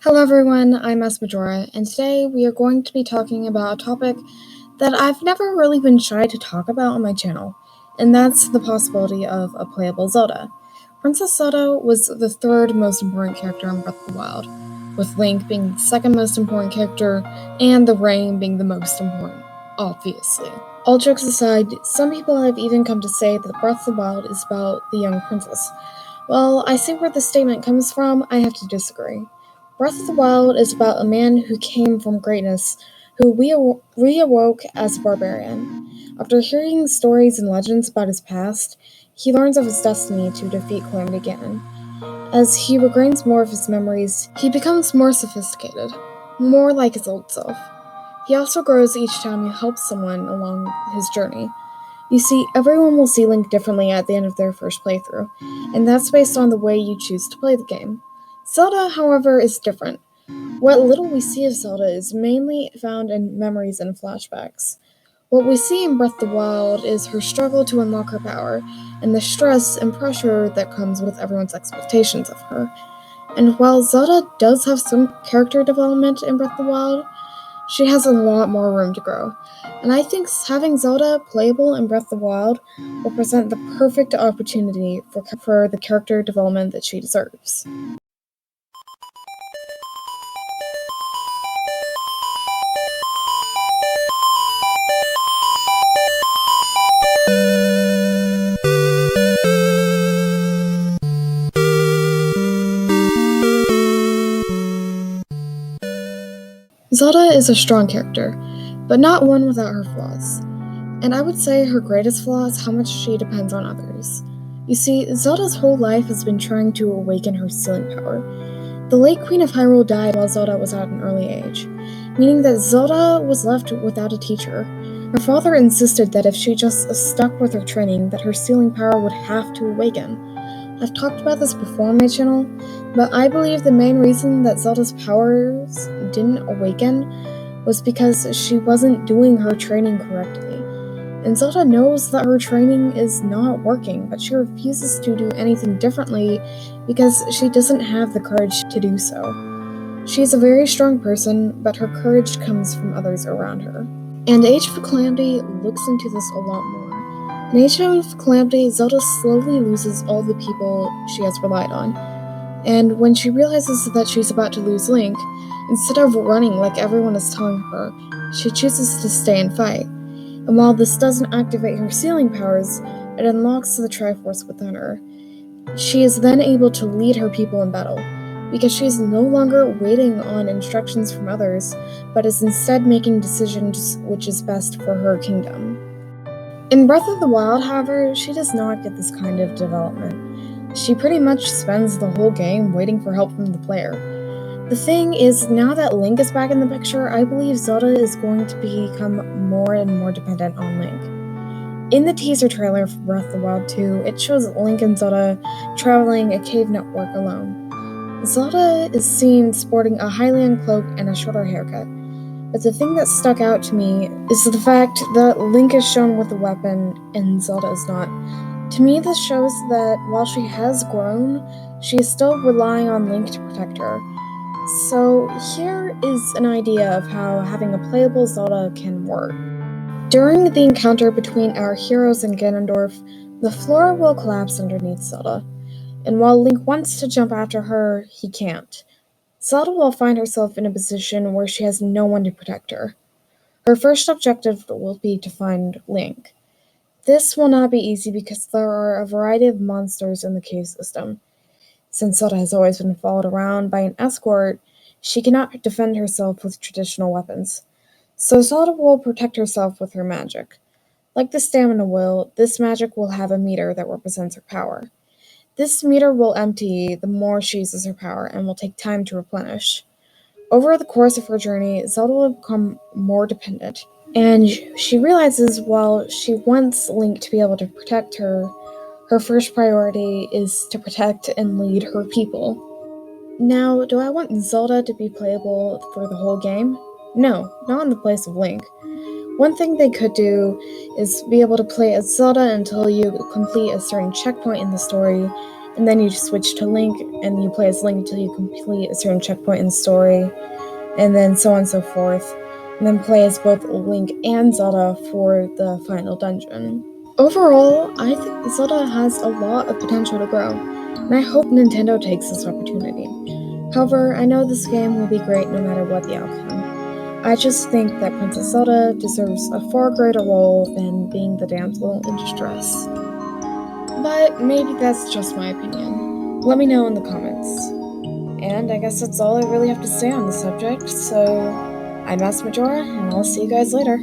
Hello everyone, I'm Majora, and today we are going to be talking about a topic that I've never really been shy to talk about on my channel, and that's the possibility of a playable Zelda. Princess Zelda was the third most important character in Breath of the Wild, with Link being the second most important character, and the Rain being the most important, obviously. All jokes aside, some people have even come to say that Breath of the Wild is about the young princess. Well, I see where the statement comes from, I have to disagree. Breath of the Wild is about a man who came from greatness, who reawoke as a barbarian. After hearing stories and legends about his past, he learns of his destiny to defeat Calamity Ganon. As he regains more of his memories, he becomes more sophisticated, more like his old self. He also grows each time he helps someone along his journey. You see, everyone will see Link differently at the end of their first playthrough, and that's based on the way you choose to play the game. Zelda, however, is different. What little we see of Zelda is mainly found in memories and flashbacks. What we see in Breath of the Wild is her struggle to unlock her power, and the stress and pressure that comes with everyone's expectations of her. And while Zelda does have some character development in Breath of the Wild, she has a lot more room to grow. And I think having Zelda playable in Breath of the Wild will present the perfect opportunity for the character development that she deserves. Zelda is a strong character, but not one without her flaws. And I would say her greatest flaw is how much she depends on others. You see, Zelda's whole life has been trying to awaken her sealing power. The late Queen of Hyrule died while Zelda was at an early age, meaning that Zelda was left without a teacher. Her father insisted that if she just stuck with her training, that her sealing power would have to awaken. I've talked about this before on my channel, but I believe the main reason that Zelda's powers didn't awaken was because she wasn't doing her training correctly. And Zelda knows that her training is not working, but she refuses to do anything differently because she doesn't have the courage to do so. She is a very strong person, but her courage comes from others around her. And Age of Calamity looks into this a lot more. In Age of Calamity, Zelda slowly loses all the people she has relied on. And when she realizes that she's about to lose Link, instead of running like everyone is telling her, she chooses to stay and fight. And while this doesn't activate her sealing powers, it unlocks the Triforce within her. She is then able to lead her people in battle, because she is no longer waiting on instructions from others, but is instead making decisions which is best for her kingdom. In Breath of the Wild, however, she does not get this kind of development. She pretty much spends the whole game waiting for help from the player. The thing is, now that Link is back in the picture, I believe Zelda is going to become more and more dependent on Link. In the teaser trailer for Breath of the Wild 2, it shows Link and Zelda traveling a cave network alone. Zelda is seen sporting a Hylian cloak and a shorter haircut. But the thing that stuck out to me is the fact that Link is shown with a weapon and Zelda is not. To me, this shows that while she has grown, she is still relying on Link to protect her. So here is an idea of how having a playable Zelda can work. During the encounter between our heroes and Ganondorf, the floor will collapse underneath Zelda, and while Link wants to jump after her, he can't. Zelda will find herself in a position where she has no one to protect her. Her first objective will be to find Link. This will not be easy because there are a variety of monsters in the cave system. Since Zelda has always been followed around by an escort, she cannot defend herself with traditional weapons. So Zelda will protect herself with her magic. Like the stamina wheel, this magic will have a meter that represents her power. This meter will empty the more she uses her power and will take time to replenish. Over the course of her journey, Zelda will become more dependent, and she realizes while she wants Link to be able to protect her, her first priority is to protect and lead her people. Now, do I want Zelda to be playable for the whole game? No, not in the place of Link. One thing they could do is be able to play as Zelda until you complete a certain checkpoint in the story, and then you switch to Link, and you play as Link until you complete a certain checkpoint in the story, and then so on and so forth, and then play as both Link and Zelda for the final dungeon. Overall, I think Zelda has a lot of potential to grow, and I hope Nintendo takes this opportunity. However, I know this game will be great no matter what the outcome. I just think that Princess Zelda deserves a far greater role than being the damsel in distress. But maybe that's just my opinion. Let me know in the comments. And I guess that's all I really have to say on the subject, so I'm Mass Majora, and I'll see you guys later.